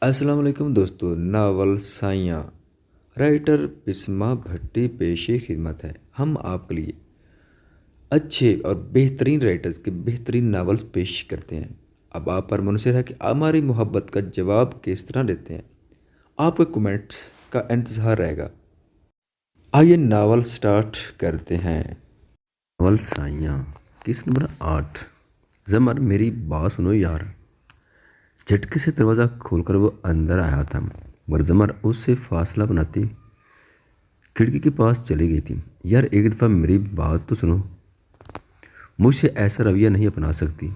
السلام علیکم دوستو، ناول سائیاں رائٹر بسما بھٹی پیشے خدمت ہے۔ ہم آپ کے لیے اچھے اور بہترین رائٹرز کے بہترین ناولز پیش کرتے ہیں۔ اب آپ پر منحصر ہے کہ ہماری محبت کا جواب کس طرح دیتے ہیں۔ آپ کے کومنٹس کا انتظار رہے گا۔ آئیے ناول سٹارٹ کرتے ہیں۔ ناول سائیاں قسط نمبر 8۔ زمر میری بات سنو یار۔ جھٹکے سے دروازہ کھول کر وہ اندر آیا تھا، مگر زمر اس سے فاصلہ بناتی کھڑکی کے پاس چلی گئی تھی۔ یار ایک دفعہ میری بات تو سنو، مجھ سے ایسا رویہ نہیں اپنا سکتی۔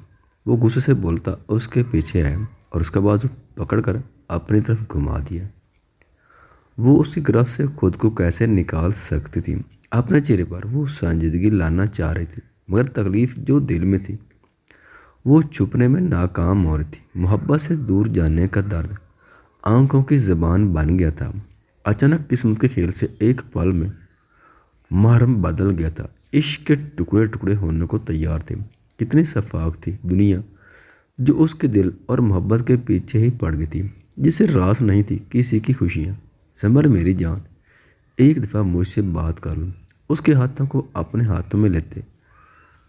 وہ غصے سے بولتا اس کے پیچھے آیا اور اس کا بازو پکڑ کر اپنی طرف گھما دیا۔ وہ اس کی گرفت سے خود کو کیسے نکال سکتی تھی؟ اپنے چہرے پر وہ سنجیدگی لانا چاہ رہی تھی، مگر تکلیف جو دل میں تھی وہ چھپنے میں ناکام ہو رہی تھی۔ محبت سے دور جانے کا درد آنکھوں کی زبان بن گیا تھا۔ اچانک قسمت کے کھیل سے ایک پل میں محرم بدل گیا تھا۔ عشق کے ٹکڑے ٹکڑے ہونے کو تیار تھے۔ کتنی شفاف تھی دنیا جو اس کے دل اور محبت کے پیچھے ہی پڑ گئی تھی، جسے راس نہیں تھی کسی کی خوشیاں۔ زمر میری جان، ایک دفعہ مجھ سے بات کر لوں۔ اس کے ہاتھوں کو اپنے ہاتھوں میں لیتے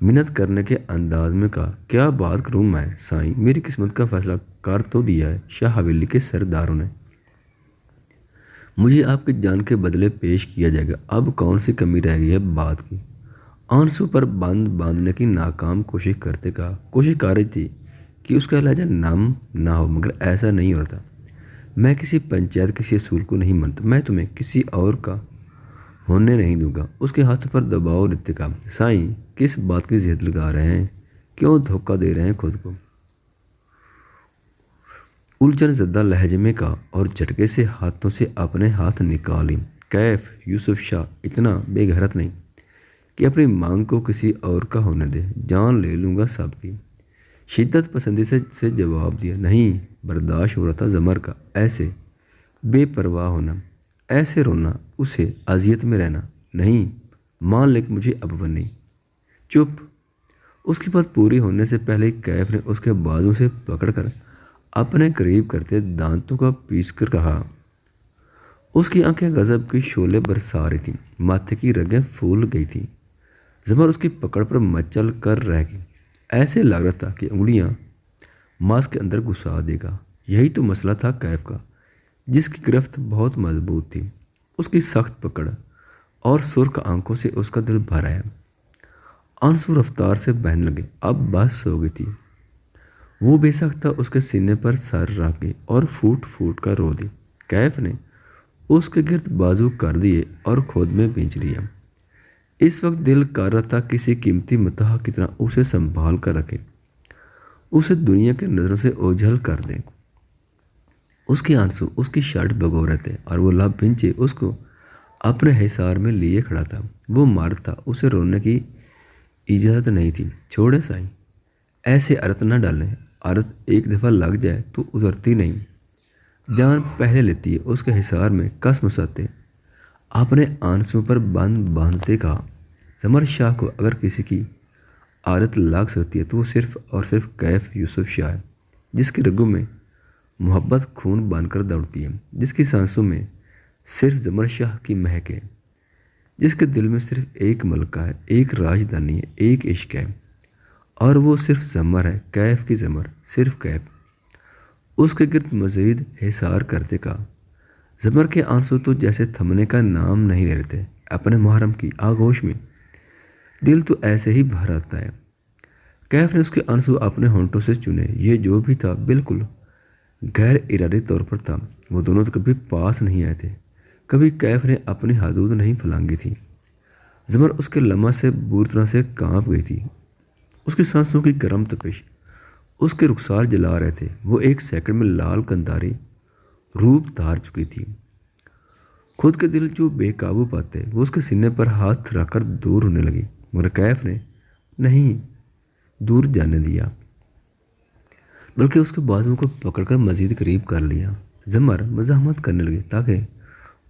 منت کرنے کے انداز میں کہا، کیا بات کروں میں سائیں، میری قسمت کا فیصلہ کر تو دیا ہے شاہ حویلی کے سرداروں نے۔ مجھے آپ کی جان کے بدلے پیش کیا جائے گا۔ اب کون سی کمی رہ گئی ہے بات کی؟ آنسو پر بند باندھنے کی ناکام کوشش کرتے کہا۔ کوشش کر رہی تھی کہ اس کا لہجہ نم نہ ہو، مگر ایسا نہیں ہو رہا تھا۔ میں کسی پنچایت کسی اصول کو نہیں مانتا، میں تمہیں کسی اور کا ہونے نہیں دوں گا۔ اس کے ہاتھ پر دباؤ دیتے کہا، سائیں کس بات کی زید لگا رہے ہیں؟ کیوں دھوکہ دے رہے ہیں خود کو؟ الجھن زدہ لہجے میں کہا اور جھٹکے سے ہاتھوں سے اپنے ہاتھ نکالی۔ کیف یوسف شاہ اتنا بے غیرت نہیں کہ اپنی مانگ کو کسی اور کا ہونے دے، جان لے لوں گا سب کی۔ شدت پسندی سے جواب دیا۔ نہیں برداشت ہو رہا تھا زمر کا ایسے بے پرواہ ہونا، ایسے رونا، اسے اذیت میں رہنا۔ نہیں مان لے کہ مجھے اب وہ نہیں۔ چپ۔ اس کی بات پوری ہونے سے پہلے کیف نے اس کے بازو سے پکڑ کر اپنے قریب کرتے دانتوں کا پیس کر کہا۔ اس کی آنکھیں غضب کی شعلے برسا رہی تھیں، ماتھے کی رگیں پھول گئی تھیں۔ زمر اس کی پکڑ پر مچل کر رہ گئی۔ ایسے لگ رہا تھا کہ انگلیاں ماس کے اندر گھسا دے گا۔ یہی تو مسئلہ تھا کیف کا، جس کی گرفت بہت مضبوط تھی۔ اس کی سخت پکڑ اور سرخ آنکھوں سے اس کا دل بھر آیا۔ آنسو رفتار سے بہنے لگے۔ اب بس ہو گئی تھی۔ وہ بے سختہ اس کے سینے پر سر رکھ گئی اور پھوٹ پھوٹ کر رو دی۔ کیف نے اس کے گرد بازو کر دیے اور خود میں بھینچ لیا۔ اس وقت دل کر رہا تھا کسی قیمتی متاح کی طرح اسے سنبھال کر رکھے، اسے دنیا کی نظروں سے اوجھل کر دے۔ اس کے آنسو اس کی شرٹ بھگو رہے تھے اور وہ لب بھینچے اس کو اپنے حصار میں لیے کھڑا تھا۔ وہ مرد تھا، اسے رونے کی اجازت نہیں تھی۔ چھوڑے سائیں، ایسے عرت نہ ڈالیں۔ عرت ایک دفعہ لگ جائے تو اترتی نہیں، جان پہلے لیتی ہے۔ اس کے حصار میں کس مساتے اپنے آنسوں پر بند باندھتے کہا، زمر شاہ کو اگر کسی کی عادت لگ سکتی ہے تو وہ صرف اور صرف کیف یوسف شاہ ہے، جس کی رگوں میں محبت خون بن کر دوڑتی ہے، جس کی سانسوں میں صرف زمر شاہ کی مہک ہے، جس کے دل میں صرف ایک ملکہ ہے، ایک راجدھانی ہے، ایک عشق ہے، اور وہ صرف زمر ہے، کیف کی زمر، صرف کیف۔ اس کے گرد مزید حصار کرتے کہا، زمر کے آنسو تو جیسے تھمنے کا نام نہیں لے رہتے اپنے محرم کی آغوش میں، دل تو ایسے ہی بھر آتا ہے۔ کیف نے اس کے آنسو اپنے ہونٹوں سے چنے۔ یہ جو بھی تھا بالکل غیر ارادی طور پر تھا۔ وہ دونوں تو کبھی پاس نہیں آئے تھے، کبھی کیف نے اپنی حدود نہیں پھلانگی تھی۔ زمر اس کے لمح سے بری طرح سے کانپ گئی تھی۔ اس کی سانسوں کی گرم تپش اس کے رخسار جلا رہے تھے۔ وہ ایک سیکنڈ میں لال کنداری روپ دھار چکی تھی۔ خود کے دل جو بے قابو پاتے، وہ اس کے سینے پر ہاتھ رکھ کر دور ہونے لگی، مگر کیف نے نہیں دور جانے دیا، بلکہ اس کے بازوؤں کو پکڑ کر مزید قریب کر لیا۔ زمر مزاحمت کرنے لگی تاکہ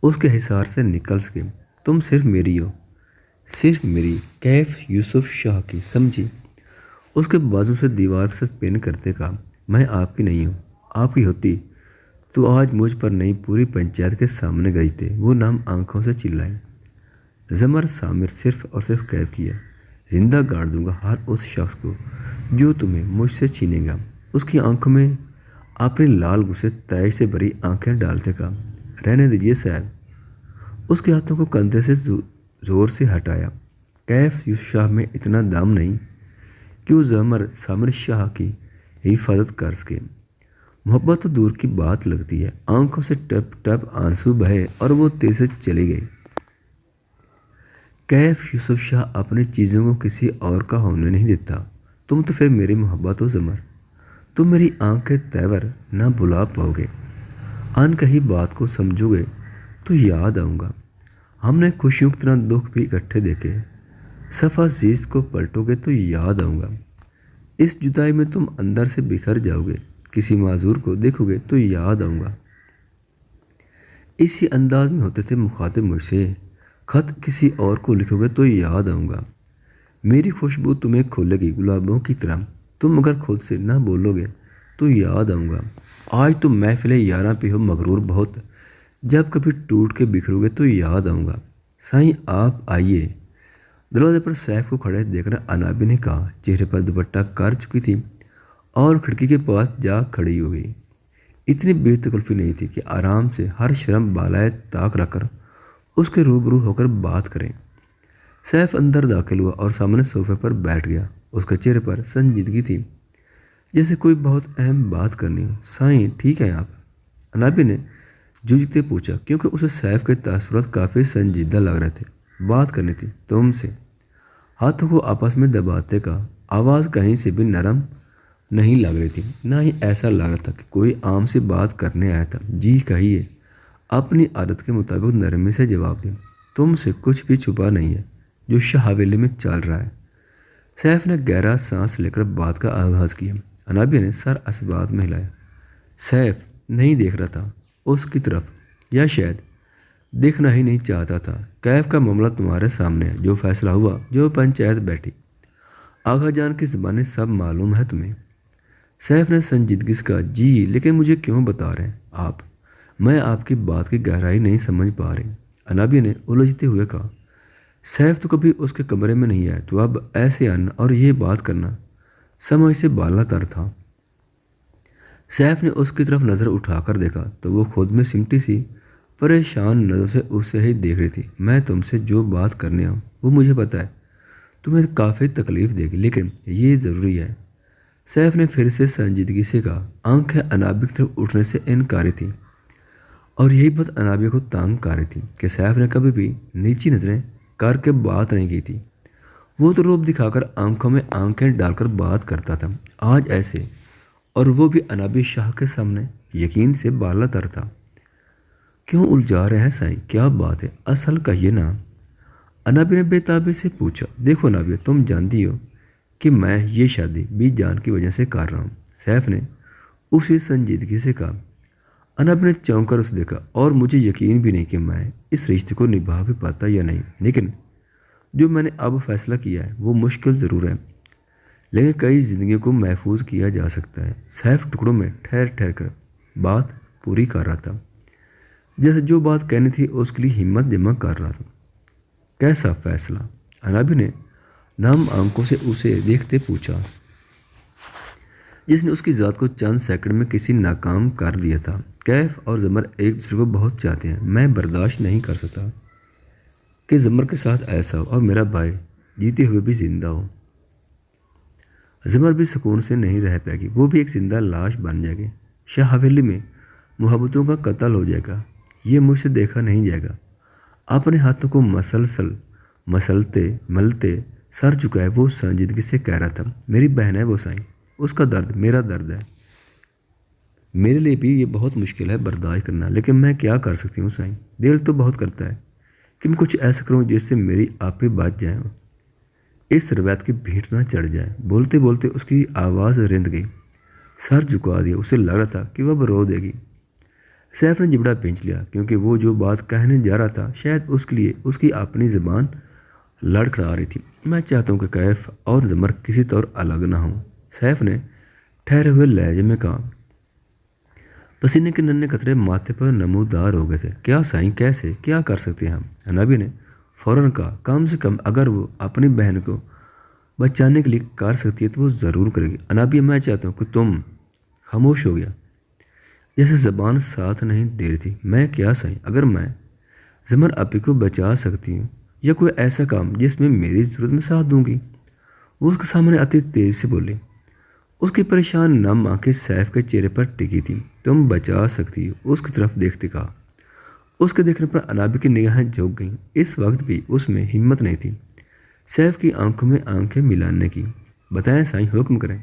اس کے حصار سے نکل سکے۔ تم صرف میری ہو، صرف میری، کیف یوسف شاہ کی، سمجھی؟ اس کے بازو سے دیوار سے پن کرتے کہا، میں آپ کی نہیں ہوں۔ آپ کی ہوتی تو آج مجھ پر نہیں پوری پنچایت کے سامنے گئی تھے، وہ نام آنکھوں سے چلائے۔ زمر سامر صرف اور صرف کیف کیا، زندہ گاڑ دوں گا ہر اس شخص کو جو تمہیں مجھ سے چھینے گا۔ اس کی آنکھوں میں اپنی لال غصے تیش سے بھری آنکھیں ڈالتے کہا، رہنے دیجیے صاحب۔ اس کے ہاتھوں کو کندھے سے زور سے ہٹایا۔ کیف یوسف شاہ میں اتنا دم نہیں کہ وہ زمر سامر شاہ کی حفاظت کر سکے۔ محبت تو دور کی بات لگتی ہے۔ آنکھوں سے ٹپ ٹپ آنسو بہے اور وہ تیز سے چلی گئی۔ کیف یوسف شاہ اپنی چیزوں کو کسی اور کا ہونے نہیں دیتا۔ تم تو پھر میری محبت ہو زمر، تم میری آنکھ کے تیور نہ بھلا پاؤ گے۔ ان کہی بات کو سمجھو گے تو یاد آؤں گا۔ ہم نے خوشیوں کی طرح دکھ بھی اکٹھے دیکھے، صفحہ زیست کو پلٹو گے تو یاد آؤں گا۔ اس جدائی میں تم اندر سے بکھر جاؤ گے، کسی معذور کو دیکھو گے تو یاد آؤں گا۔ اسی انداز میں ہوتے تھے مخاطب مجھ سے، خط کسی اور کو لکھو گے تو یاد آؤں گا۔ میری خوشبو تمہیں کھولے گی گلابوں کی طرح، تم اگر خود سے نہ بولو گے تو یاد آؤں گا۔ آج تم محفل یاراں پہ ہو مغرور بہت، جب کبھی ٹوٹ کے بکھرو گے تو یاد آؤں گا۔ سائیں آپ آئیے۔ دروازے پر سیف کو کھڑے دیکھ کر انابی نے کہا، چہرے پر دوپٹہ کر چکی تھی اور کھڑکی کے پاس جا کھڑی ہو گئی۔ اتنی بے تکلفی نہیں تھی کہ آرام سے ہر شرم بالائے طاق رکھ کر اس کے روبرو ہو کر بات کریں۔ سیف اندر داخل ہوا اور سامنے صوفے پر بیٹھ گیا۔ اس کے چہرے پر سنجیدگی تھی، جیسے کوئی بہت اہم بات کرنی ہو۔ سائیں ٹھیک ہیں آپ؟ انابی نے جھجکتے پوچھا، کیونکہ اسے سیف کے تاثرات کافی سنجیدہ لگ رہے تھے۔ بات کرنی تھی تم سے، ہاتھوں کو آپس میں دباتے کہا۔ آواز کہیں سے بھی نرم نہیں لگ رہی تھی، نہ ہی ایسا لگ رہا تھا کہ کوئی عام سی بات کرنے آیا تھا۔ جی کہیے، اپنی عادت کے مطابق نرمی سے جواب دیا۔ تم سے کچھ بھی چھپا نہیں ہے جو شاہ حویلی میں چل رہا ہے۔ سیف نے گہرا سانس لے کر بات کا آغاز کیا۔ انابی نے سر اسبات میں ہلایا۔ سیف نہیں دیکھ رہا تھا اس کی طرف، یا شاید دیکھنا ہی نہیں چاہتا تھا۔ کیف کا معاملہ تمہارے سامنے ہے، جو فیصلہ ہوا، جو پنچایت بیٹھی، آغا جان کی زبانی سب معلوم ہے تمہیں۔ سیف نے سنجیدگی سے کہا، جی لیکن مجھے کیوں بتا رہے ہیں آپ؟ میں آپ کی بات کی گہرائی نہیں سمجھ پا رہی۔ انابی نے الجھتے ہوئے کہا، سیف تو کبھی اس کے کمرے میں نہیں آیا، تو اب ایسے آنا اور یہ بات کرنا سمجھ سے بالا تر تھا۔ سیف نے اس کی طرف نظر اٹھا کر دیکھا تو وہ خود میں سمٹی سی پریشان نظر سے اسے ہی دیکھ رہی تھی۔ میں تم سے جو بات کرنے آؤں وہ مجھے پتہ ہے تمہیں کافی تکلیف دے گی، لیکن یہ ضروری ہے۔ سیف نے پھر سے سنجیدگی سے کہا۔ آنکھیں انابی کی طرف اٹھنے سے انکاری تھیں، اور یہی بات انابی کو تانگ کر رہی تھی کہ سیف نے کبھی بھی نیچی نظریں کر کے بات نہیں کی تھی۔ وہ تو روب دکھا کر آنکھوں میں آنکھیں ڈال کر بات کرتا تھا، آج ایسے، اور وہ بھی انابی شاہ کے سامنے، یقین سے بالا تر تھا۔ کیوں الجھا رہے ہیں سائیں، کیا بات ہے؟ اصل کہیے نا، انابی نے بے تابی سے پوچھا۔ دیکھو انابی، تم جانتی ہو کہ میں یہ شادی بھی جان کی وجہ سے کر رہا ہوں، سیف نے اسی سنجیدگی سے کہا۔ انابی نے چونک کر اسے دیکھا، اور مجھے یقین بھی نہیں کہ میں اس رشتے کو نبھا بھی پاتا یا نہیں، لیکن جو میں نے اب فیصلہ کیا ہے وہ مشکل ضرور ہے، لیکن کئی زندگیوں کو محفوظ کیا جا سکتا ہے۔ سیف ٹکڑوں میں ٹھہر ٹھہر کر بات پوری کر رہا تھا، جیسے جو بات کہنی تھی اس کے لیے ہمت جمع کر رہا تھا۔ کیسا فیصلہ؟ انابی نے نم آنکھوں سے اسے دیکھتے پوچھا، جس نے اس کی ذات کو چند سیکنڈ میں کسی ناکام کر دیا تھا۔ کیف اور زمر ایک دوسرے کو بہت چاہتے ہیں، میں برداشت نہیں کر سکتا کہ زمر کے ساتھ ایسا ہو اور میرا بھائی جیتے ہوئے بھی زندہ ہو۔ زمر بھی سکون سے نہیں رہ پائے گی، وہ بھی ایک زندہ لاش بن جائے گی۔ شاہ حویلی میں محبتوں کا قتل ہو جائے گا، یہ مجھ سے دیکھا نہیں جائے گا۔ اپنے ہاتھوں کو مسلسل مسلتے ملتے سر چکائے وہ سنجیدگی سے کہہ رہا تھا، میری بہن ہے وہ سائیں، اس کا درد میرا درد ہے، میرے لیے بھی یہ بہت مشکل ہے برداشت کرنا، لیکن میں کیا کر سکتی ہوں سائیں؟ دل تو بہت کرتا ہے کہ میں کچھ ایسا کروں جس سے میری آپیں بچ جائیں، اس روایت کی بھیٹ نہ چڑھ جائے۔ بولتے بولتے اس کی آواز رند گئی، سر جھکا دیا، اسے لگ رہا تھا کہ وہ اب رو دے گی۔ سیف نے جبڑا پینچ لیا، کیونکہ وہ جو بات کہنے جا رہا تھا شاید اس کے لیے اس کی اپنی زبان لڑکھڑا رہی تھی۔ میں چاہتا ہوں کہ کیف اور زمر کسی طور الگ نہ ہوں، سیف نے ٹھہرے ہوئے لہجے میں کہا۔ پسینے کے ننھے قطرے ماتھے پر نمودار ہو گئے تھے۔ کیا سائیں، کیسے، کیا کر سکتے ہیں ہم؟ انابی نے فوراً کہا، کم سے کم اگر وہ اپنی بہن کو بچانے کے لیے کر سکتی ہے تو وہ ضرور کرے گی۔ انابی، میں چاہتا ہوں کہ تم خاموش ہو گیا، جیسے زبان ساتھ نہیں دے رہی تھی۔ میں کیا سائیں؟ اگر میں زمر اپی کو بچا سکتی ہوں یا کوئی ایسا کام جس میں میری ضرورت میں ساتھ دوں گی، وہ اس کے سامنے آتی تیز سے بولی۔ اس کی پریشان نم آنکھیں سیف کے چہرے پر ٹکی تھیں۔ تم بچا سکتی ہو؟ اس کی طرف دیکھتے کہا۔ اس کے دیکھنے پر انابی کی نگاہیں جھک گئیں۔ اس وقت بھی اس میں ہمت نہیں تھی سیف کی آنکھوں میں آنکھیں ملانے کی۔ بتائیں سائیں، حکم کریں۔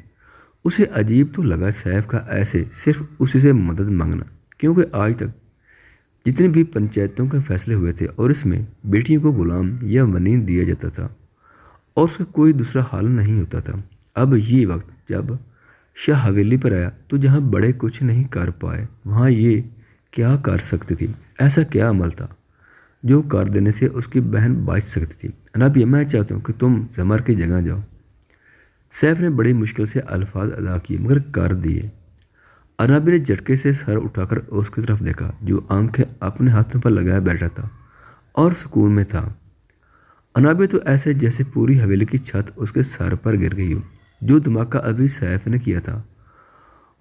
اسے عجیب تو لگا سیف کا ایسے صرف اسی سے مدد مانگنا، کیونکہ آج تک جتنے بھی پنچایتوں کے فیصلے ہوئے تھے اور اس میں بیٹیوں کو غلام یا منی دیا جاتا تھا اور اس کا کوئی دوسرا حل نہیں ہوتا تھا، اب یہ وقت جب شاہ حویلی پر آیا تو جہاں بڑے کچھ نہیں کر پائے وہاں یہ کیا کر سکتی تھی؟ ایسا کیا عمل تھا جو کر دینے سے اس کی بہن بچ سکتی تھی؟ انابیہ، میں چاہتا ہوں کہ تم زمر کی جگہ جاؤ۔ سیف نے بڑی مشکل سے الفاظ ادا کیے مگر کر دیے۔ انابی نے جھٹکے سے سر اٹھا کر اس کی طرف دیکھا جو آنکھیں اپنے ہاتھوں پر لگائے بیٹھا تھا اور سکون میں تھا۔ انابی تو ایسے جیسے پوری حویلی کی چھت اس کے سر پر گر گئی ہو۔ جو دھماکہ ابھی سیف نے کیا تھا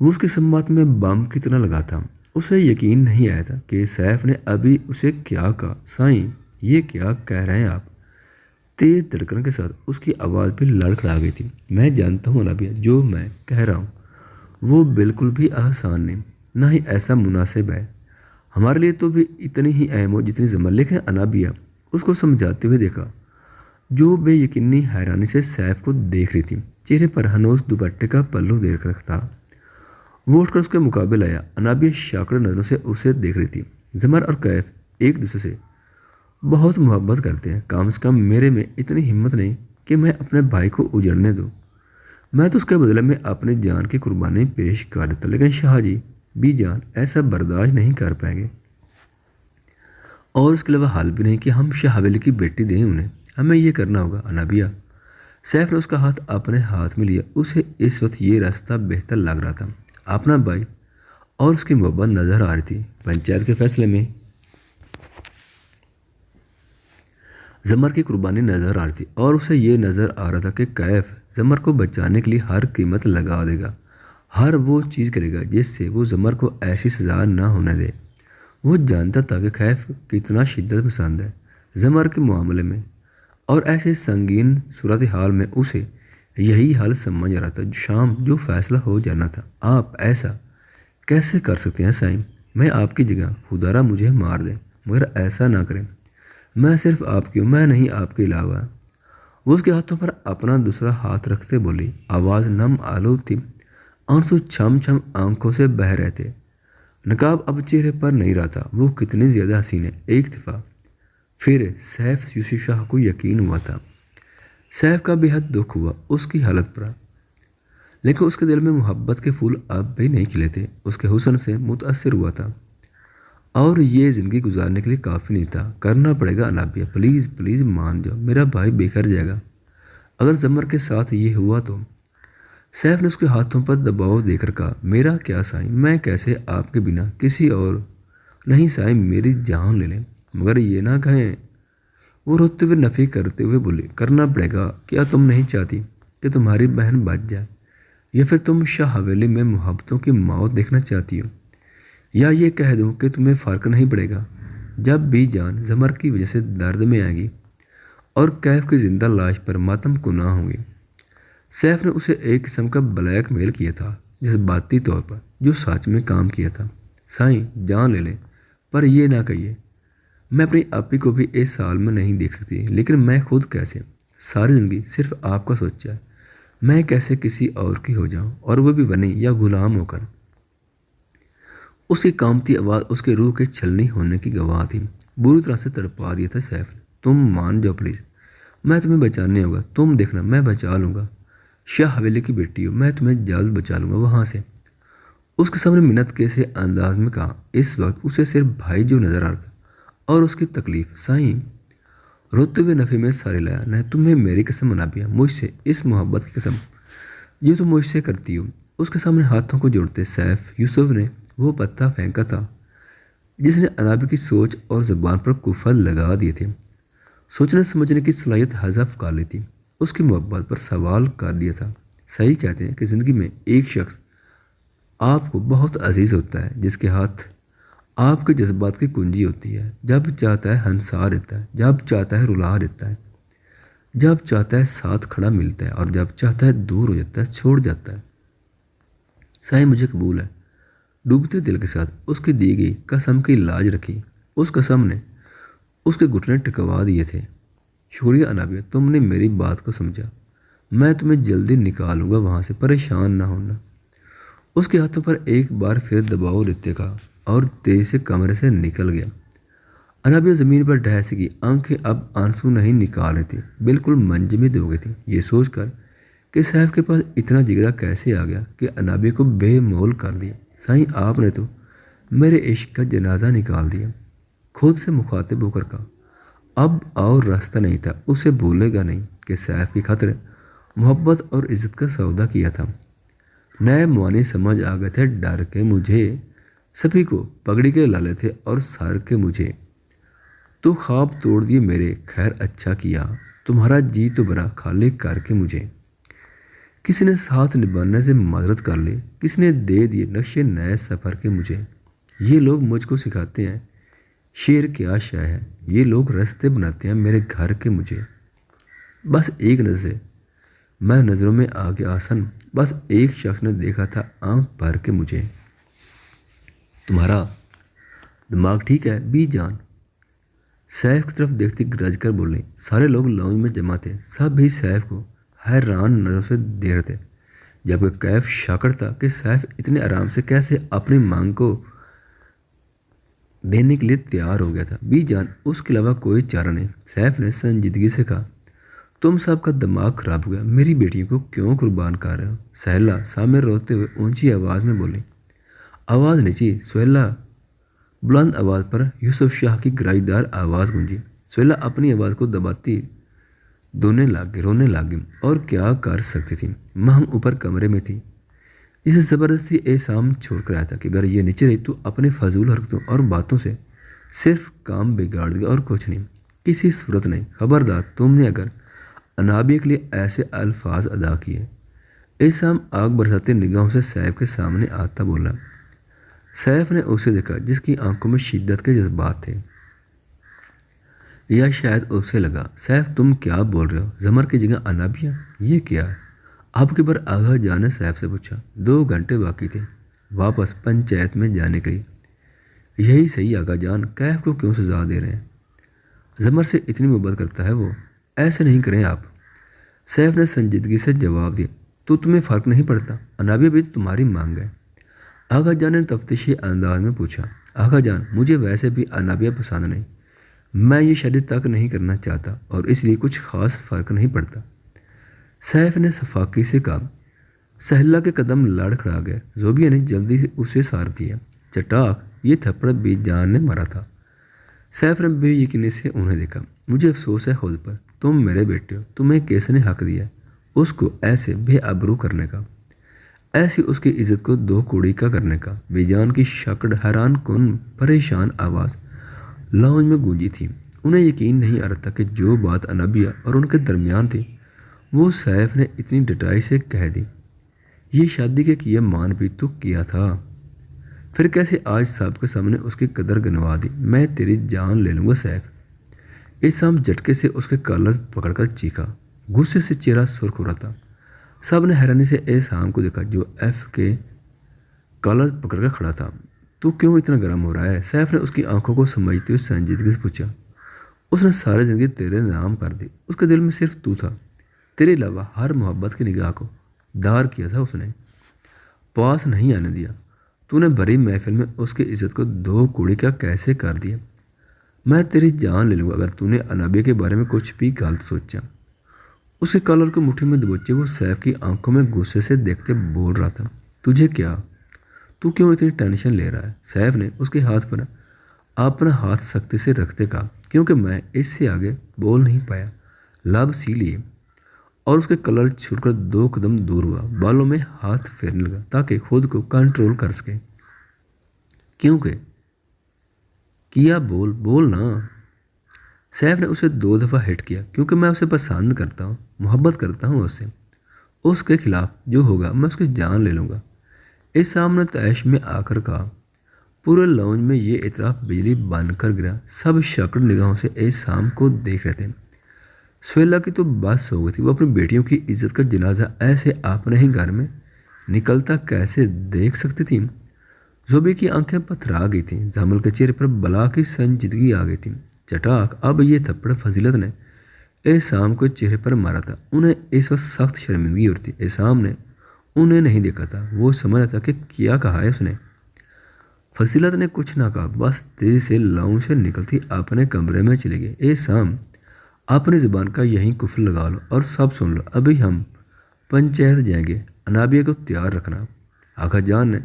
وہ اس کی سماعت میں بم کی طرح لگا تھا۔ اسے یقین نہیں آیا تھا کہ سیف نے ابھی اسے کیا کہا۔ سائیں، یہ کیا کہہ رہے ہیں آپ؟ تیز دھڑکن کے ساتھ اس کی آواز بھی لڑکھڑا گئی تھی۔ میں جانتا ہوں انابیہ، جو میں کہہ رہا ہوں وہ بالکل بھی آسان نہیں، نہ ہی ایسا مناسب ہے۔ ہمارے لیے تو بھی اتنی ہی اہم ہو جتنی زمر۔ لیکن انابیہ اس کو سمجھاتے ہوئے دیکھا جو بے یقینی حیرانی سے سیف کو دیکھ رہی تھی۔ چہرے پر ہنوز دوپٹے کا پلو دیکھ رکھا تھا۔ وہ اٹھ کر اس کے مقابل آیا۔ انابیہ شاکڑ نظروں سے اسے دیکھ رہی تھی۔ زمر اور کیف ایک دوسرے سے بہت محبت کرتے ہیں، کم سے کم میرے میں اتنی ہمت نہیں کہ میں اپنے بھائی کو اجڑنے دوں۔ میں تو اس کے بدلے میں اپنی جان کی قربانی پیش کر دیتا، لیکن شاہ جی بھی جان ایسا برداشت نہیں کر پائیں گے، اور اس کے علاوہ حال بھی نہیں کہ ہم شاہ حویلی کی بیٹی دیں انہیں۔ ہمیں یہ کرنا ہوگا۔ انابیہ، سیف نے اس کا ہاتھ اپنے ہاتھ میں لیا۔ اسے اس وقت یہ راستہ بہتر لگ رہا تھا۔ اپنا بھائی اور اس کی محبت نظر آ رہی تھی۔ پنچایت کے فیصلے میں زمر کی قربانی نظر آ رہی تھی اور اسے یہ نظر آ رہا تھا کہ کیف زمر کو بچانے کے لیے ہر قیمت لگا دے گا، ہر وہ چیز کرے گا جس سے وہ زمر کو ایسی سزا نہ ہونے دے۔ وہ جانتا تھا کہ کیف کتنا شدت پسند ہے زمر کے معاملے میں، اور ایسے سنگین صورتحال میں اسے یہی حل سمجھ رہا تھا شام جو فیصلہ ہو جانا تھا۔ آپ ایسا کیسے کر سکتے ہیں سائیں؟ میں آپ کی جگہ خدا را مجھے مار دیں، مگر ایسا نہ کریں۔ میں صرف آپ کی ہوں، میں نہیں آپ کے علاوہ۔ وہ اس کے ہاتھوں پر اپنا دوسرا ہاتھ رکھتے بولی، آواز نم آلود تھی، آنسو چھم چھم آنکھوں سے بہہ رہے تھے۔ نقاب اب چہرے پر نہیں رہا تھا۔ وہ کتنی زیادہ حسین ہے۔ ایک دفعہ پھر سیف یوسف شاہ کو یقین ہوا تھا۔ سیف کا بے حد دکھ ہوا اس کی حالت پر، لیکن اس کے دل میں محبت کے پھول اب بھی نہیں کھلے تھے۔ اس کے حسن سے متاثر ہوا تھا اور یہ زندگی گزارنے کے لیے کافی نہیں تھا۔ کرنا پڑے گا انابیہ، پلیز پلیز مان جاؤ، میرا بھائی بکھر جائے گا اگر زمر کے ساتھ یہ ہوا تو۔ سیف نے اس کے ہاتھوں پر دباؤ دے کر کہا، میرا کیا سائیں، میں کیسے آپ کے بنا کسی اور؟ نہیں سائیں، میری جان لے لیں، مگر یہ نہ کہیں۔ وہ روتے ہوئے نفی کرتے ہوئے بولی، کرنا پڑے گا۔ کیا تم نہیں چاہتی کہ تمہاری بہن بچ جائے، یا پھر تم شاہ حویلی میں محبتوں کی موت دیکھنا چاہتی ہو؟ یا یہ کہہ دوں کہ تمہیں فرق نہیں پڑے گا جب بھی جان زمر کی وجہ سے درد میں آئے گی اور کیف کی زندہ لاش پر ماتم کناں ہوں گی؟ سیف نے اسے ایک قسم کا بلیک میل کیا تھا جذباتی طور پر، جو سچ میں کام کیا تھا۔ سائیں جان لے لیں، پر یہ نہ کہیے میں اپنی آپی کو بھی اس حال میں نہیں دیکھ سکتی، لیکن میں خود کیسے؟ ساری زندگی صرف آپ کا سوچا ہے، میں کیسے کسی اور کی ہو جاؤں، اور وہ بھی بنی یا غلام ہو کر؟ اس کی کامتی آواز اس کے روح کے چھلنی ہونے کی گواہ تھی۔ بری طرح سے تڑپا دیا تھا سیف نے۔ تم مان جاؤ پلیز، میں تمہیں بچانے ہوگا، تم دیکھنا میں بچا لوں گا۔ شاہ حویلی کی بیٹی ہو، میں تمہیں جلد بچا لوں گا وہاں سے۔ اس کے سامنے منت کے سے انداز میں کہا۔ اس وقت اسے صرف بھائی جو نظر آ رہا تھا اور اس کی تکلیف۔ سائیں روتے ہوئے نفی میں سارے لایا، نہیں تمہیں میری قسم انابیہ، مجھ سے اس محبت کی قسم جو تم مجھ سے کرتی ہو۔ اس کے سامنے ہاتھوں کو جوڑتے سیف یوسف نے وہ پتا پھینکا تھا جس نے انابیہ کی سوچ اور زبان پر قفل لگا دیے تھے۔ سوچنے سمجھنے کی صلاحیت حذف کر لی تھی، اس کی محبت پر سوال کر دیا تھا۔ صحیح کہتے ہیں کہ زندگی میں ایک شخص آپ کو بہت عزیز ہوتا ہے جس کے ہاتھ آپ کے جذبات کی کنجی ہوتی ہے۔ جب چاہتا ہے ہنسا دیتا ہے، جب چاہتا ہے رلا دیتا ہے، جب چاہتا ہے ساتھ کھڑا ملتا ہے اور جب چاہتا ہے دور ہو جاتا ہے، چھوڑ جاتا ہے۔ صحیح مجھے قبول ہے۔ ڈوبتے دل کے ساتھ اس کی دی گئی قسم کی لاج رکھی۔ اس قسم نے اس کے گھٹنے ٹکوا دیے تھے۔ شکریہ انابیہ، تم نے میری بات کو سمجھا۔ میں تمہیں جلدی نکالوں گا وہاں سے، پریشان نہ ہونا۔ اس کے ہاتھوں پر ایک بار پھر دباؤ دیتے کہا اور تیزی سے کمرے سے نکل گیا۔ انابیہ زمین پر ڈھہ سکی، آنکھیں اب آنسو نہیں نکال رہی تھی، بالکل منجمد ہو گئی تھی، یہ سوچ کر کہ سیف کے پاس اتنا جگرا کیسے آ گیا کہ انابیہ کو بے مول کر دیا۔ سائیں آپ نے تو میرے عشق کا جنازہ نکال دیا۔ خود سے مخاطب ہو کر کہا۔ اب اور راستہ نہیں تھا، اسے بھولے گا نہیں کہ سیف کی خاطر محبت اور عزت کا سودا کیا تھا۔ نئے موانی سمجھ آ گئے تھے، ڈر کے مجھے سبھی کو پگڑی کے لالے تھے اور سر کے مجھے تو خواب توڑ دیے میرے، خیر اچھا کیا تمہارا جی تو برا خالی کر کے مجھے۔ کسی نے ساتھ نبھانے سے معذرت کر لی، کسی نے دے دیے نقشے نئے سفر کے مجھے۔ یہ لوگ مجھ کو سکھاتے ہیں شعر کیا شے ہے، یہ لوگ رستے بناتے ہیں میرے گھر کے مجھے۔ بس ایک نظر سے میں نظروں میں آ گیا آسن، بس ایک شخص نے دیکھا تھا آنکھ بھر کے مجھے۔ تمہارا دماغ ٹھیک ہے بی جان؟ سیف کی طرف دیکھتی گرج کر بولی۔ سارے لوگ لاؤنج میں جمع تھے، سب بھی سیف کو حیران نظروں سے دیکھ رہے تھے، جبکہ کیف شاکر تھا کہ سیف اتنے آرام سے کیسے اپنی مانگ کو دینے کے لیے تیار ہو گیا تھا۔ بی جان، اس کے علاوہ کوئی چارہ نہیں، سیف نے سنجیدگی سے کہا۔ تم سب کا دماغ خراب ہو گیا، میری بیٹیوں کو کیوں قربان کر رہے ہو؟ سہیلا سامنے روتے ہوئے اونچی آواز میں بولی۔ آواز نیچی، سہیلا بلند آواز پر یوسف شاہ کی گراجدار آواز گونجی۔ سہیلا اپنی آواز کو دباتی رونے لگی، اور کیا کر سکتی تھی؟ مہم اوپر کمرے میں تھی، جسے زبردستی احسام چھوڑ کر آیا تھا کہ اگر یہ نیچے رہی تو اپنے فضول حرکتوں اور باتوں سے صرف کام بگاڑ دے گا اور کچھ نہیں، کسی صورت نہیں۔ خبردار، تم نے اگر انابیہ کے لیے ایسے الفاظ ادا کیے۔ احسام آگ برساتے نگاہوں سے سیف کے سامنے آتا بولا۔ سیف نے اسے دیکھا جس کی آنکھوں میں شدت کے جذبات تھے، یا شاید اسے لگا سیف تم کیا بول رہے ہو؟ زمر کی جگہ انابیہ، یہ کیا ہے؟ اب کے بار آغا جان نے سیف سے پوچھا۔ 2 گھنٹے باقی تھے واپس پنچایت میں جانے کے لیے۔ یہی صحیح آغا جان، کیف کو کیوں سزا دے رہے ہیں؟ زمر سے اتنی محبت کرتا ہے وہ، ایسے نہیں کریں آپ۔ سیف نے سنجیدگی سے جواب دیا۔ تو تمہیں فرق نہیں پڑتا؟ انابیہ بھی تمہاری مانگ ہے، آغا جان نے تفتیشی انداز میں پوچھا۔ آغا جان، مجھے ویسے بھی انابیہ پسند نہیں، میں یہ شادی تک نہیں کرنا چاہتا اور اس لیے کچھ خاص فرق نہیں پڑتا، سیف نے شفاقی سے کہا۔ سہیلا کے قدم لڑکھڑا گئے، زوبیہ نے جلدی سے اسے سار دیا۔ چٹاک، یہ تھپڑ بی جان نے مارا تھا۔ سیف نے بے یقینی سے انہیں دیکھا۔ مجھے افسوس ہے خود پر، تم میرے بیٹے ہو، تمہیں کس نے حق دیا اس کو ایسے بے ابرو کرنے کا، ایسی اس کی عزت کو 2 کوڑی کا کرنے کا؟ بی جان کی شکڑ حیران کن پریشان آواز لاؤنج میں گونجی تھی۔ انہیں یقین نہیں آ رہا تھا کہ جو بات انابیہ اور ان کے درمیان تھی وہ سیف نے اتنی ڈٹائی سے کہہ دی۔ یہ شادی کے کیے مان بھی تو کیا تھا، پھر کیسے آج سب کے سامنے اس کی قدر گنوا دی؟ میں تیری جان لے لوں گا سیف۔ احسام جھٹکے سے اس کے کالر پکڑ کر چیخا، غصے سے چہرہ سرخ ہو رہا تھا۔ سب نے حیرانی سے احسام کو دیکھا جو ایف کے کالر پکڑ کر کھڑا تھا۔ تو کیوں اتنا گرم ہو رہا ہے؟ سیف نے اس کی آنکھوں کو سمجھتے ہوئے سنجیدگی سے پوچھا۔ اس نے ساری زندگی تیرے نام کر دی، اس کے دل میں صرف تو تھا، تیرے علاوہ ہر محبت کی نگاہ کو دار کیا تھا اس نے، پاس نہیں آنے دیا۔ تو نے بڑی محفل میں اس کی عزت کو 2 کوڑی کا کیسے کر دیا؟ میں تیری جان لے لوں گا اگر تو نے انابیہ کے بارے میں کچھ بھی غلط سوچا۔ اس کے کالر کو مٹھی میں دبوچے وہ سیف کی آنکھوں میں غصے سے دیکھتے بول رہا تھا۔ تجھے کیا؟ تو کیوں اتنی ٹینشن لے رہا ہے؟ سیف نے اس کے ہاتھ پر اپنا ہاتھ سختی سے رکھتے کہا، کیونکہ میں اس سے آگے بول نہیں پایا، لب سی لیے اور اس کے کلر چھوڑ کر 2 قدم دور ہوا، بالوں میں ہاتھ پھیرنے لگا تاکہ خود کو کنٹرول کر سکے۔ کیونکہ کیا بول نا۔ سیف نے اسے 2 دفعہ ہٹ کیا۔ کیونکہ میں اسے پسند کرتا ہوں، محبت کرتا ہوں اس سے۔ اس کے خلاف جو ہوگا میں اس کی جان لے لوں گا۔ احسام نے طیش میں آ کر کہا۔ پورے لاؤنج میں یہ اعتراف بجلی بن کر گرا۔ سب شکڑ نگاہوں سے احسام کو دیکھ رہے تھے۔ سہیلا کی تو بس ہو گئی تھی۔ وہ اپنی بیٹیوں کی عزت کا جنازہ ایسے اپنے ہی گھر میں نکلتا کیسے دیکھ سکتی تھی؟ زوبی کی آنکھیں پتھرا گئی تھیں۔ زحمل کے چہرے پر بلا کی سنجیدگی آ گئی تھی۔ چٹاک اب یہ تھپڑ فضیلت نے احسام کو چہرے پر مارا تھا۔ انہیں اس وقت سخت شرمندگی ہو رہی تھی۔ احسام نے انہیں نہیں دیکھا تھا۔ وہ سمجھ رہا تھا کہ کیا کہا ہے اس نے۔ فضیلت نے کچھ نہ کہا، بس تیزی سے لاؤنج سے نکلتی اپنے کمرے میں چلے گئے۔ احسام اپنی زبان کا یہیں قفل لگا لو اور سب سن لو، ابھی ہم پنچایت جائیں گے، انابیہ کو تیار رکھنا۔ آقا جان نے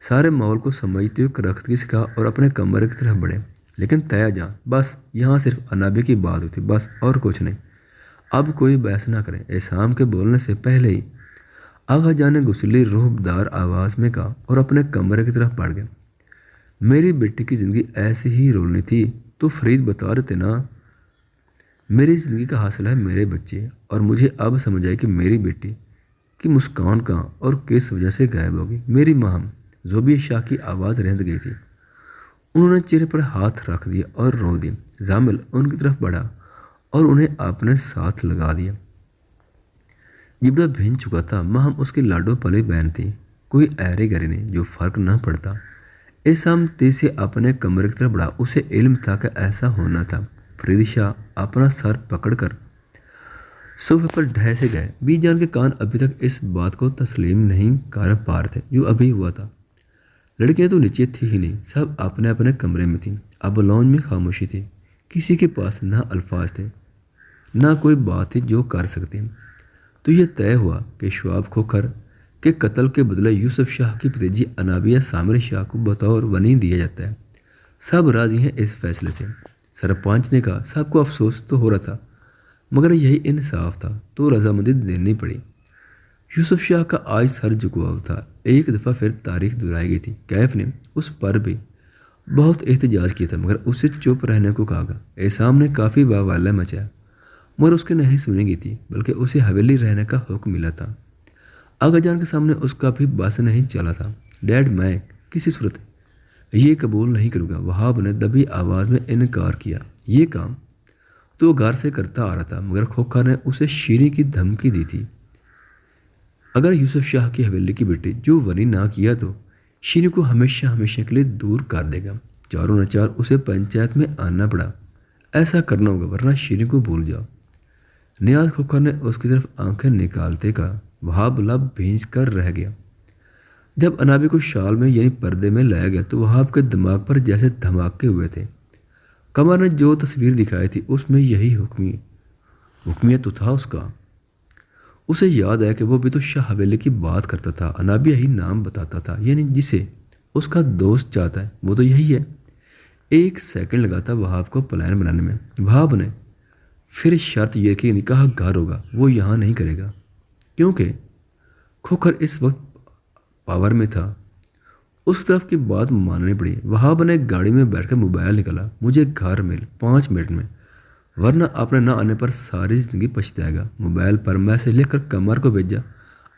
سارے ماحول کو سمجھتے ہوئے کرختگی سے کہا اور اپنے کمرے کی طرف بڑھے۔ لیکن تیا جان، بس یہاں صرف انابیہ کی بات ہوتی، بس اور کچھ نہیں۔ اب کوئی بحث نہ کریں۔ احسام کے بولنے سے پہلے ہی آقا جان نے غصیلی روح دار آواز میں کہا اور اپنے کمرے کی طرف بڑھ گئے۔ میری بیٹی کی زندگی ایسی ہی رولنی تھی تو فرید بتا دیتے نا۔ میری زندگی کا حاصل ہے میرے بچے، اور مجھے اب سمجھ آئی کہ میری بیٹی کی مسکان کہاں اور کس وجہ سے غائب ہوگی۔ میری ماں زوبی شاہ کی آواز رہند گئی تھی۔ انہوں نے چہرے پر ہاتھ رکھ دیا اور رو دیا۔ زامل ان کی طرف بڑھا اور انہیں اپنے ساتھ لگا دیا۔ جبڑا بھین چکا تھا، ماہم اس کی لاڈو پلی بہن تھی، کوئی ایری گری نہیں جو فرق نہ پڑتا۔ احسام تیز سے اپنے کمرے کی طرف بڑھا۔ اسے علم تھا کہ ایسا ہونا تھا۔ فرید شاہ اپنا سر پکڑ کر صوفے پر ڈھہ سے گئے۔ بی جان کے کان ابھی تک اس بات کو تسلیم نہیں کر پا رہے تھے جو ابھی ہوا تھا۔ لڑکیاں تو نیچے تھی ہی نہیں، سب اپنے اپنے کمرے میں تھیں۔ اب لاؤنج میں خاموشی تھی۔ کسی کے پاس نہ الفاظ تھے، نہ کوئی بات تھی جو کر سکتے۔ تو یہ طے ہوا کہ شواب کھوکھر کے قتل کے بدلے یوسف شاہ کی بھتیجی انابیہ سامر شاہ کو بطور ونی دیا جاتا ہے۔ سب راضی ہیں اس فیصلے سے۔ سرپنچ نے کہا۔ سب کو افسوس تو ہو رہا تھا، مگر یہی انصاف تھا تو رضامندی دینی پڑی۔ یوسف شاہ کا آج سر جھکا ہوا تھا۔ ایک دفعہ پھر تاریخ دہرائی گئی تھی۔ کیف نے اس پر بھی بہت احتجاج کیا تھا، مگر اسے چپ رہنے کو کہا گیا۔ احسام نے کافی بوالا مچایا، مگر اس کی نہیں سنی گئی تھی، بلکہ اسے حویلی رہنے کا حکم ملا تھا۔ آقا جان کے سامنے اس کا بھی بس نہیں چلا تھا۔ ڈیڈ، میں کسی صورت یہ قبول نہیں کروں گا۔ وہاب نے دبی آواز میں انکار کیا۔ یہ کام تو وہ گھر سے کرتا آ رہا تھا، مگر کھوکھر نے اسے شیریں کی دھمکی دی تھی۔ اگر یوسف شاہ کی حویلی کی بیٹی جو ونی نہ کیا تو شیریں کو ہمیشہ ہمیشہ کے لیے دور کر دے گا۔ چاروں نچار اسے پنچایت میں آنا پڑا۔ ایسا کرنا ہوگا ورنہ شیریں کو بھول جاؤ۔ نیاز کھوکھر نے اس کی طرف آنکھیں نکالتے کہا۔ وہاب لب بھینچ کر رہ گیا۔ جب انابیہ کو شال میں یعنی پردے میں لایا گیا تو وہاب کے دماغ پر جیسے دھماکے ہوئے تھے۔ قمر نے جو تصویر دکھائی تھی اس میں یہی حکمیت تو تھا اس کا۔ اسے یاد آیا کہ وہ بھی تو شاہ حویلی کی بات کرتا تھا، انابیہ ہی نام بتاتا تھا، یعنی جسے اس کا دوست چاہتا ہے وہ تو یہی ہے۔ ایک سیکنڈ لگا تھا وہاب کو پلان بنانے میں۔ وہاب نے پھر شرط یہ کہ نکاح گھر ہوگا، وہ یہاں نہیں کرے گا، کیونکہ کھوکھر اس وقت پاور میں تھا۔ اس طرف کی بات ماننی پڑی۔ وہاب نے گاڑی میں بیٹھ کر موبائل نکالا۔ مجھے گھر مل 5 منٹ میں، ورنہ اپنے نہ آنے پر ساری زندگی پچھتائے گا۔ موبائل پر میسج لکھ کر قمر کو بھیجا۔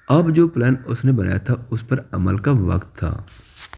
اب جو پلان اس نے بنایا تھا اس پر عمل کا وقت تھا۔